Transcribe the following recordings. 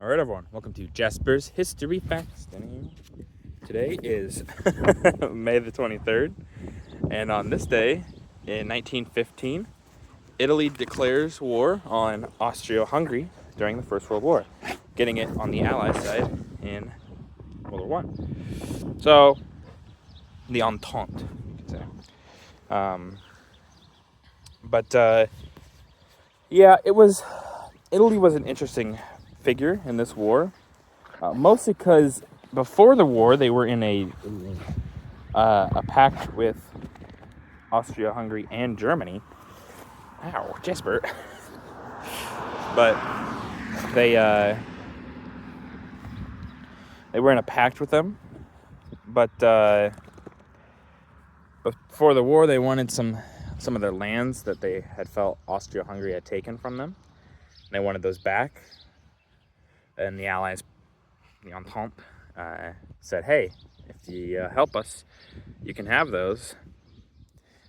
All right, everyone. Welcome to Jasper's History Facts. Today is May the 23rd, and on this day in 1915, Italy declares war on Austria-Hungary during the First World War, getting it on the Allied side in World War I. So, the Entente, you could say. Italy was an interesting figure in this war, mostly because before the war they were in a pact with Austria-Hungary and Germany. Ow, Jasper. But they were in a pact with them. But before the war, they wanted some of their lands that they had felt Austria-Hungary had taken from them. They wanted those back. And the Allies, the Entente, said, hey, if you help us, you can have those.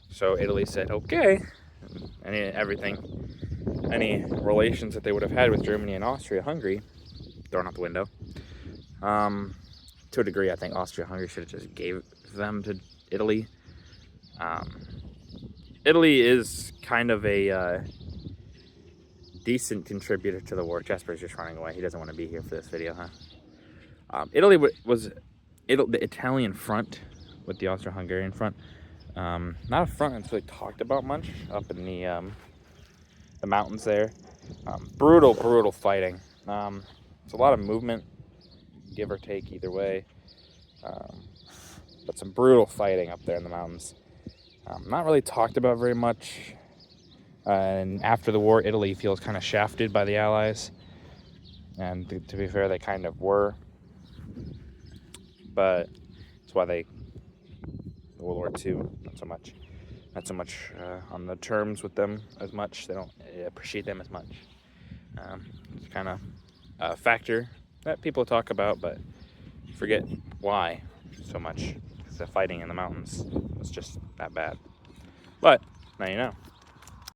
So Italy said, okay. Any relations that they would have had with Germany and Austria-Hungary, thrown out the window. To a degree, I think Austria-Hungary should have just gave them to Italy. Italy is kind of a decent contributor to the war. Jasper's just running away. He doesn't want to be here for this video, huh? Italy was the Italian front with the Austro-Hungarian front. Not a front that's really talked about much up in the mountains there. Brutal fighting. It's a lot of movement, give or take either way. But some brutal fighting up there in the mountains. Not really talked about very much. And after the war, Italy feels kind of shafted by the Allies. And to be fair, they kind of were. But that's why World War II, not so much on the terms with them as much. They don't appreciate them as much. It's kind of a factor that people talk about, but forget why so much. Because the fighting in the mountains was just that bad. But now you know.